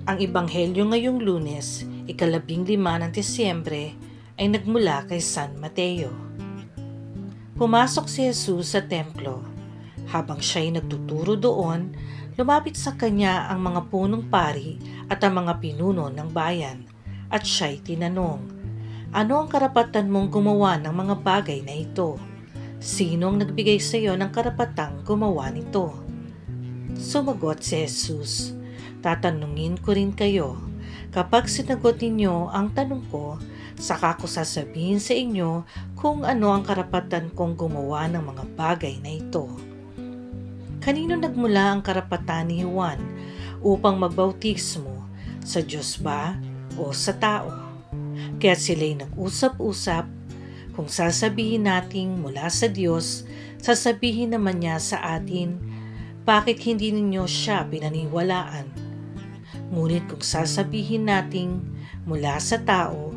Ang Ebanghelyo ngayong Lunes, ika-15 ng Disyembre, ay nagmula kay San Mateo. Pumasok si Jesus sa templo. Habang siya'y nagtuturo doon, lumapit sa kanya ang mga punong pari at ang mga pinuno ng bayan, at siya'y tinanong, "Ano ang karapatan mong gumawa ng mga bagay na ito? Sino ang nagbigay sa iyo ng karapatang gumawa nito?" Sumagot si Jesus, "Tatanungin ko rin kayo. Kapag sinagot ninyo ang tanong ko, saka ko sasabihin sa inyo kung ano ang karapatan kong gumawa ng mga bagay na ito. Kanino nagmula ang karapatan ni Juan upang magbautismo? Sa Diyos ba o sa tao? Kaya sila'y nag-usap-usap. Kung sasabihin nating mula sa Diyos, sasabihin naman niya sa atin, bakit hindi ninyo siya pinaniwalaan? Ngunit kung sasabihin nating mula sa tao,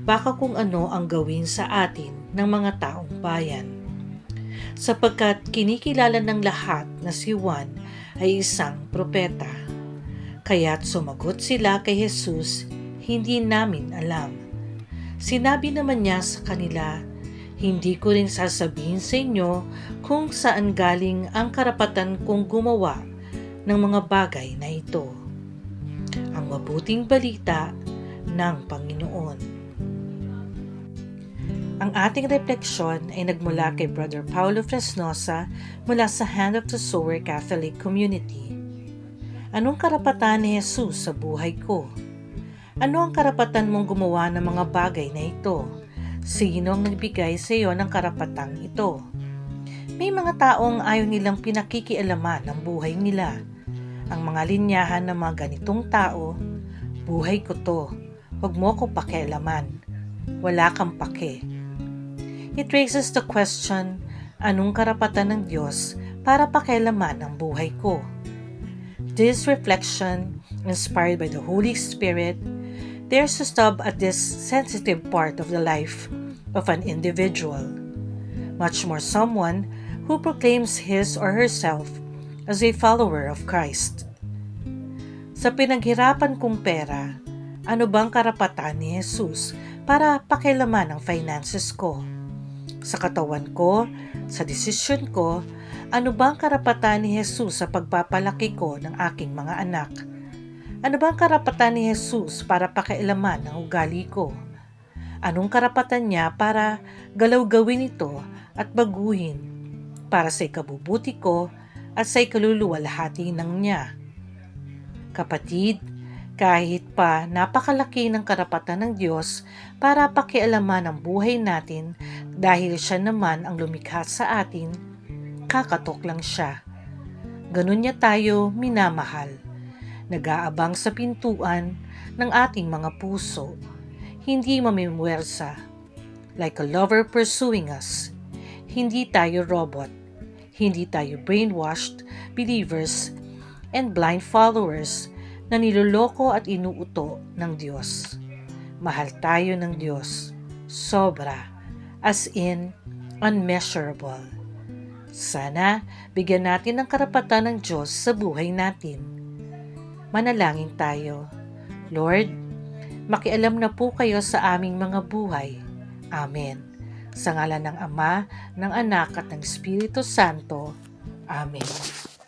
baka kung ano ang gawin sa atin ng mga taong bayan. Sapagkat kinikilala ng lahat na si Juan ay isang propeta. Kaya't sumagot sila kay Jesus, "Hindi namin alam." Sinabi naman niya sa kanila, "Hindi ko rin sasabihin sa inyo kung saan galing ang karapatan kong gumawa ng mga bagay na ito." Ang mabuting balita ng Panginoon. Ang ating refleksyon ay nagmula kay Brother Paulo Fresnosa mula sa Hand of the Sower Catholic Community. Anong karapatan ni Jesus sa buhay ko? Ano ang karapatan mong gumawa ng mga bagay na ito? Sino ang nagbigay sa iyo ng karapatang ito? May mga taong ayaw nilang pinakikialaman ang buhay nila. Ang mga linyahan ng mga ganitong tao, "Buhay ko to, huwag mo ko pakialaman, wala kang pake." It raises the question, anong karapatan ng Diyos para pakialaman ang buhay ko? This reflection, inspired by the Holy Spirit, dares to stop at this sensitive part of the life of an individual, much more someone who proclaims his or herself as a follower of Christ. Sa pinaghirapan kong pera, ano bang karapatan ni Jesus para pakialaman ang finances ko? Sa katawan ko, sa desisyon ko, ano bang karapatan ni Jesus sa pagpapalaki ko ng aking mga anak? Ano bang karapatan ni Jesus para pakialaman ang ugali ko? Anong karapatan niya para galaw-gawin ito at baguhin para sa ikabubuti ko at sa ikaluluwalhati ng niya? Kapatid, kahit pa napakalaki ng karapatan ng Diyos para pakialaman ang buhay natin dahil siya naman ang lumikha sa atin, kakatok lang siya. Ganun niya tayo minamahal. Nag-aabang sa pintuan ng ating mga puso, hindi mamimwersa. Like a lover pursuing us. Hindi tayo robot. Hindi tayo brainwashed believers and blind followers na niloloko at inuuto ng Diyos. Mahal tayo ng Diyos. Sobra. As in, unmeasurable. Sana bigyan natin ng karapatan ng Diyos sa buhay natin. Manalangin tayo. Lord, makialam na po kayo sa aming mga buhay. Amen. Sa ngalan ng Ama, ng Anak at ng Espiritu Santo. Amen.